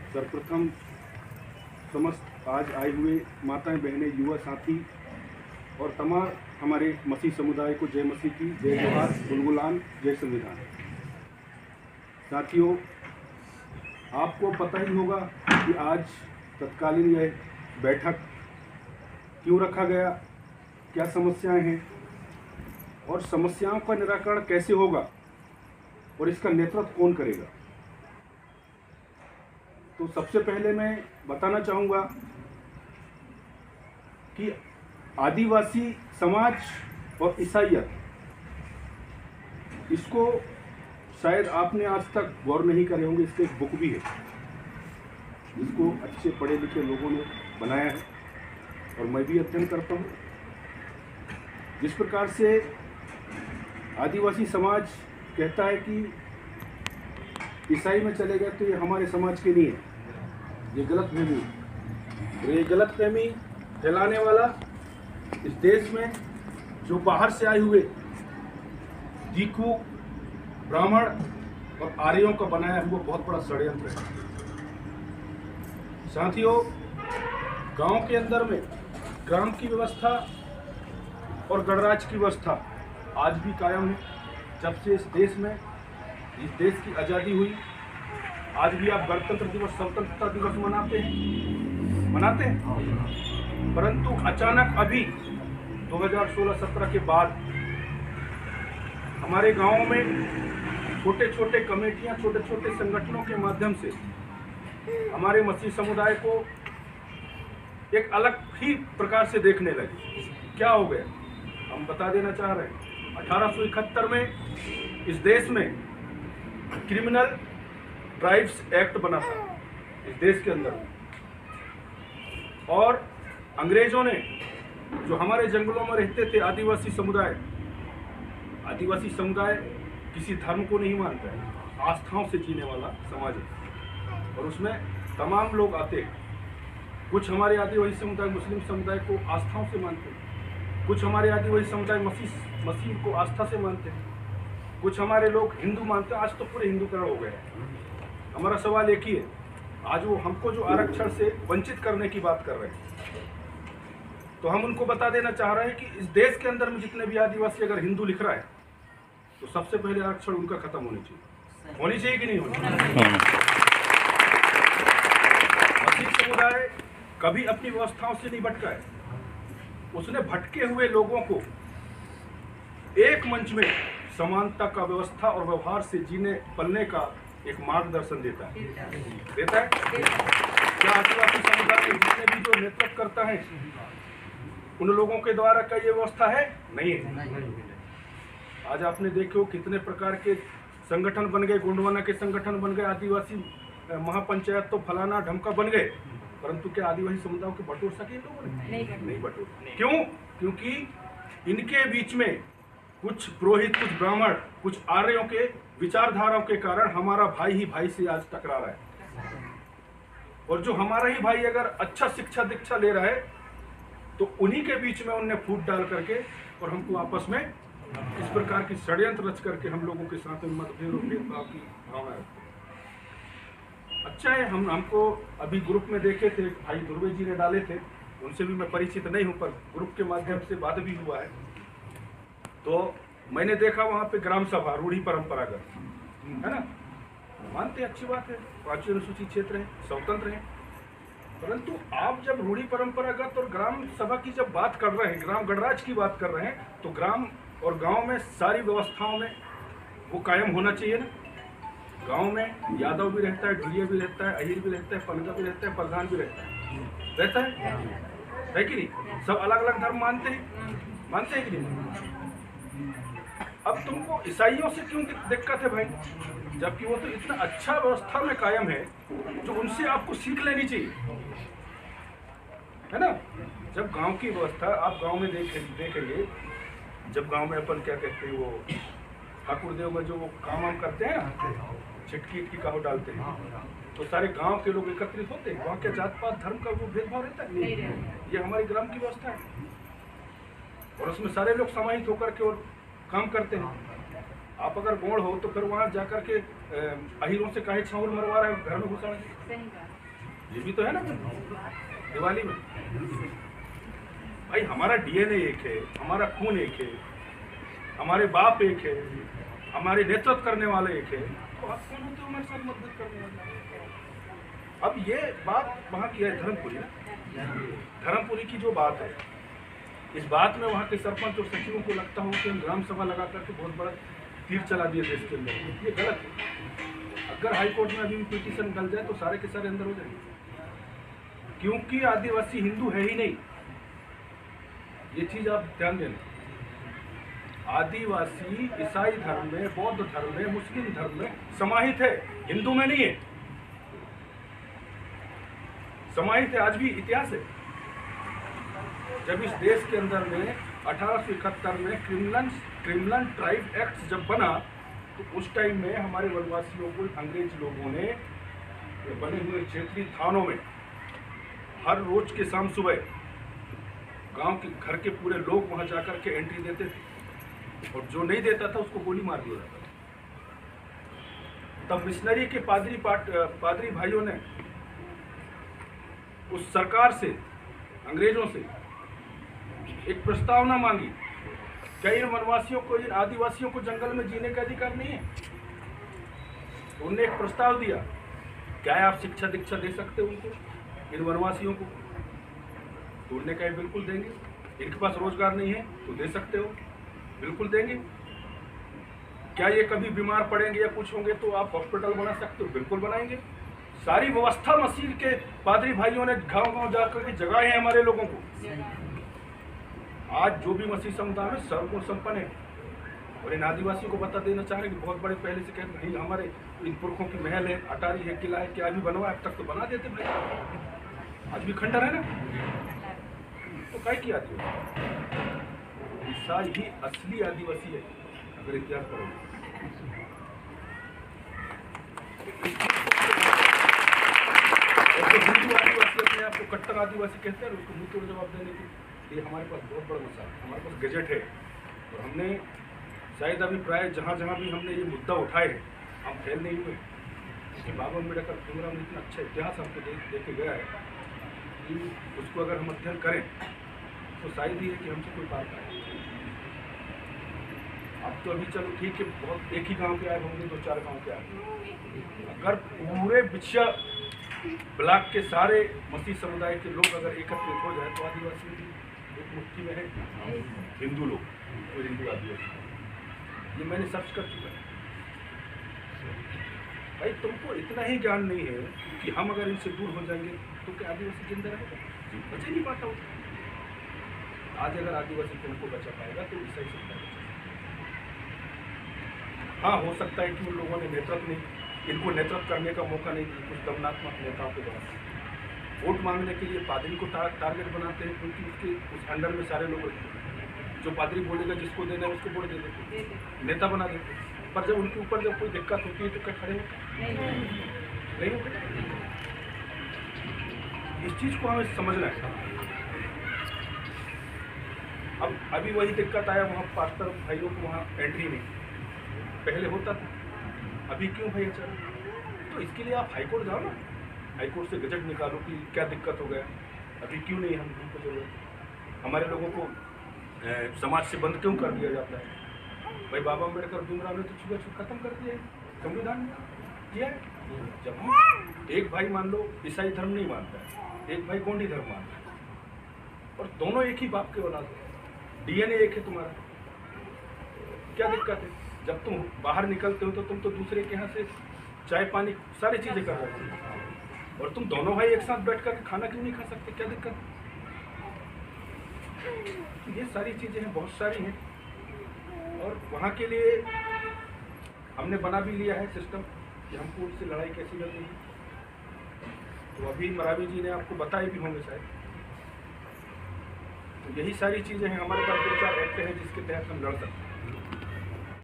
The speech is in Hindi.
सर्वप्रथम समस्त आज आए हुए माताएं, बहनें, युवा साथी और तमाम हमारे मसीह समुदाय को जय मसीह की, जय जोहार, गुलगुलान, जय संविधान। साथियों, आपको पता ही होगा कि आज तत्कालीन यह बैठक क्यों रखा गया, क्या समस्याएं हैं और समस्याओं का निराकरण कैसे होगा और इसका नेतृत्व कौन करेगा। तो सबसे पहले मैं बताना चाहूँगा कि आदिवासी समाज और ईसाईयत, इसको शायद आपने आज तक गौर नहीं करे होंगे। इसके एक बुक भी है जिसको अच्छे पढ़े लिखे लोगों ने बनाया है और मैं भी अध्ययन करता हूँ। जिस प्रकार से आदिवासी समाज कहता है कि ईसाई में चले गए तो ये हमारे समाज के नहीं है, ये गलतफहमी है। ये गलतफहमी फैलाने वाला इस देश में जो बाहर से आए हुए दीकू, ब्राह्मण और आर्यों का बनाया हुआ बहुत बड़ा षड्यंत्र है। साथियों, गांव के अंदर में ग्राम की व्यवस्था और गणराज की व्यवस्था आज भी कायम है। जब से इस देश की आज़ादी हुई, आज भी आप गणतंत्र दिवस, स्वतंत्रता दिवस मनाते हैं। परंतु अचानक अभी 2016-17 के बाद हमारे गांवों में छोटे छोटे कमेटियां, छोटे छोटे संगठनों के माध्यम से हमारे मसीह समुदाय को एक अलग ही प्रकार से देखने लगे। क्या हो गया, हम बता देना चाह रहे हैं। 1871 में इस देश में क्रिमिनल ट्राइब्स एक्ट बना था इस देश के अंदर, और अंग्रेजों ने जो हमारे जंगलों में रहते थे आदिवासी समुदाय किसी धर्म को नहीं मानता है, आस्थाओं से जीने वाला समाज है और उसमें तमाम लोग आते हैं। कुछ हमारे आदिवासी समुदाय मुस्लिम समुदाय को आस्थाओं से मानते हैं, कुछ हमारे आदिवासी समुदाय मसीह को आस्था से मानते हैं, कुछ हमारे लोग हिंदू मानते हैं। आज तो पूरे हिंदूकरण हो गए हैं। हमारा सवाल एक ही है, आज वो हमको जो आरक्षण से वंचित करने की बात कर रहे हैं, तो हम उनको बता देना चाह रहे हैं कि इस देश के अंदर में जितने भी आदिवासी अगर हिंदू लिख रहा है तो सबसे पहले आरक्षण उनका खत्म होनी चाहिए कि नहीं होनी चाहिए। मसीह समुदाय कभी अपनी व्यवस्थाओं से नहीं भटका है। उसने भटके हुए लोगों को एक मंच में समानता का व्यवस्था और व्यवहार से जीने पलने का एक मार्गदर्शन देता है। क्या आदिवासी समुदाय के जितने भी जो नेतृत्व करता है उन लोगों के द्वारा क्या ये व्यवस्था है? नहीं है। आज आपने देखो कितने प्रकार के संगठन बन गए, गोंडवाना के संगठन बन गए, आदिवासी महापंचायत तो फलाना ढमका बन गए, परंतु क्या आदिवासी समुदायों को बटोर सके लोगों ने? नहीं बटोर। क्यों? क्योंकि इनके बीच में कुछ पुरोहित, कुछ ब्राह्मण, कुछ आर्यों के विचारधाराओं के कारण हमारा भाई ही भाई से आज टकरा रहा है। और जो हमारा ही भाई अगर अच्छा शिक्षा दीक्षा ले रहा है तो उन्हीं के बीच में उनने फूट डाल करके और हमको आपस में इस प्रकार की षड्यंत्र रच करके हम लोगों के साथ में मतभेद और भेदभाव की भावना रखते हैं। अच्छा है, हमको अभी ग्रुप में देखे थे, भाई ध्रुवे जी ने डाले थे, उनसे भी मैं परिचित नहीं हूँ पर ग्रुप के माध्यम से बात भी हुआ है। तो मैंने देखा वहाँ पे ग्राम सभा रूढ़ी परंपरागत है ना, मानते अच्छी बात है, 5वीं अनुसूचित क्षेत्र है, स्वतंत्र है, परंतु आप जब रूढ़ी परंपरागत और ग्राम सभा की जब बात कर रहे हैं, ग्राम गणराज की बात कर रहे हैं, तो ग्राम और गांव में सारी व्यवस्थाओं में वो कायम होना चाहिए ना। गांव में यादव भी रहता है, ढुलिया भी रहता है, अहिर भी रहता है, पनगा भी रहता है, प्रधान भी रहता है कि नहीं? सब अलग अलग धर्म मानते हैं कि नहीं? अब तुमको ईसाइयों से क्यों दिक्कत है भाई, जबकि वो तो इतना अच्छा व्यवस्था में कायम है जो उनसे आपको सीख लेनी चाहिए, है ना। जब गांव की व्यवस्था आप गांव में देखेंगे, जब गांव में अपन क्या कहते हैं, वो ठाकुर देव में जो वो काम करते हैं ना, छिटकी की काहो डालते हैं, तो सारे गांव के लोग एकत्रित होते हैं। वहाँ के जात पात धर्म का वो भेदभाव रहता है? ये हमारी ग्राम की व्यवस्था है और उसमें सारे लोग समाहित होकर के और काम करते हैं। आप अगर गौड़ हो तो फिर वहाँ जाकर के अहीरों से काहे छाउर मरवा रहा है घर में घुसा है? ये भी तो है ना दिवाली में। भाई हमारा डीएनए एक है, हमारा खून एक है, हमारे बाप एक है, हमारे नेतृत्व करने वाले एक है, तो आप कौन होते हो हमारे साथ मदद करने वाले? अब ये बात वहाँ की है धर्मपुरी ना, धर्मपुरी की जो बात है, इस बात में वहाँ के सरपंच और सचिवों को लगता हो कि हम ग्राम सभा लगा करके बहुत बड़ा तीर चला दिए देश के अंदर। ये गलत है। अगर हाईकोर्ट में अभी भी पिटीशन गल जाए तो सारे के सारे अंदर हो जाएंगे, क्योंकि आदिवासी हिंदू है ही नहीं। ये चीज आप ध्यान देना। आदिवासी ईसाई धर्म में, बौद्ध धर्म में, मुस्लिम धर्म में समाहित है, हिंदू में नहीं है। समाहित है, आज भी इतिहास है। जब इस देश के अंदर में 1871 में क्रिमिनल ट्राइब एक्ट जब बना, तो उस टाइम में हमारे वनवासियों को अंग्रेज लोगों ने बने हुए क्षेत्रीय थानों में हर रोज के शाम सुबह गांव के घर के पूरे लोग वहां जाकर के एंट्री देते थे, और जो नहीं देता था उसको गोली मार दिया जाता था। तब मिशनरी के पादरी भाइयों ने उस सरकार से, अंग्रेजों से एक प्रस्तावना मांगी, क्या इन वनवासियों को, इन आदिवासियों को जंगल में जीने का अधिकार नहीं है? तो उन्होंने एक प्रस्ताव दिया, क्या आप शिक्षा दीक्षा दे सकते हो उनको, इन वनवासियों को? तो उन्होंने कहा बिल्कुल देंगे। इनके पास रोजगार नहीं है तो दे सकते हो, बिल्कुल देंगे। क्या ये कभी बीमार पड़ेंगे या कुछ होंगे तो आप हॉस्पिटल बना सकते हो, बिल्कुल बनाएंगे। सारी व्यवस्था मसीह के पादरी भाइयों ने गांव गांव जाकर के जगाए हैं हमारे लोगों को। आज जो भी मसीह समुदाय में सर्वगुण संपन्न है, और इन आदिवासियों को बता देना चाह रहे हैं कि बहुत बड़े पहले से कहते नहीं, हमारे इन पुरखों की महल है, अटारी है, किला है, क्या भी बनवा अब तक तो बना देते भाई। आज भी खंडर है ना, तो क्या किया आदिवासी? ईसाई ही असली आदिवासी है अगर इतिहास पढ़ोगे। हिंदू आदिवासी अपने आप को कट्टर आदिवासी कहते हैं, उसको मुंह तोड़ जवाब देने के लिए हमारे पास बहुत बड़ा मसला है। हमारे पास गजट है, और हमने शायद अभी प्राय जहाँ जहाँ भी हमने ये मुद्दा उठाए हैं, हम फेल नहीं हुए। बाबा अम्बेडकर भीमराव ने इतना अच्छा इतिहास हमको दे के गया है कि उसको अगर हम अध्ययन करें तो शायद ही है कि हमसे कोई बात आए। अब तो अभी चलो ठीक है, बहुत एक ही गांव के आए होंगे, 2-4 गांव के आए। अगर पूरे बिछिया ब्लॉक के सारे मसीह समुदाय के लोग अगर एकत्रित हो जाए तो आदिवासी एक मुट्ठी में है। हिंदू लोग तो हिंदू आदिवासी, ये मैंने सर्च कर चुका है। भाई तुमको इतना ही ज्ञान नहीं है कि हम अगर इनसे दूर हो जाएंगे तो क्या आदिवासी जिंदा रहेगा? बचे नहीं पाता होता। आज अगर आदिवासी तुमको बचा पाएगा तो ईसाई समुदाय बचा। हाँ, हो सकता है कि उन लोगों ने नेतृत्व नहीं, इनको नेतृत्व करने का मौका नहीं दिया, कुछ दमनात्मक नेताओं के द्वारा वोट मांगने के लिए पादरी को टारगेट बनाते हैं, क्योंकि उसके उस अंडर में सारे लोग जो पादरी बोलेगा जिसको देना है उसको वोट दे देते, नेता बना देते। पर जब उनके ऊपर जब कोई दिक्कत होती है तो क्या खड़े होते नहीं होते। इस चीज को हमें समझना है। अब अभी वही दिक्कत आया, वहाँ पास्टर भाइयों को वहाँ एंट्री नहीं, पहले होता था, अभी क्यों भाई चल? तो इसके लिए आप हाईकोर्ट जाओ ना, हाईकोर्ट से गजट निकालो कि क्या दिक्कत हो गया, अभी क्यों नहीं हमको जरूरत, हमारे लोगों को समाज से बंद क्यों कर दिया जाता है? भाई बाबा अम्बेडकर भीमराव ने तो छुआ खत्म कर दिया है, संविधान में किया है। जब हम एक भाई मान लो ईसाई धर्म नहीं मानता है, एक भाई गोंडी धर्म मानता है, और दोनों एक ही बाप के औलाद है, डीएनए एक है तुम्हारा, क्या दिक्कत है? जब तुम बाहर निकलते हो तो तुम तो दूसरे के यहाँ से चाय पानी सारी चीजें कर रहे हो, और तुम दोनों भाई एक साथ बैठ कर खाना क्यों नहीं खा सकते? क्या दिक्कत? ये सारी चीजें हैं, बहुत सारी हैं, और वहाँ के लिए हमने बना भी लिया है सिस्टम कि हमको उससे लड़ाई कैसी करनी है। तो अभी मरावी जी ने आपको बताए भी होंगे शायद। तो यही सारी चीजें हैं, हमारे पास 2-4 एक्ट हैं जिसके तहत हम लड़ सकते हैं।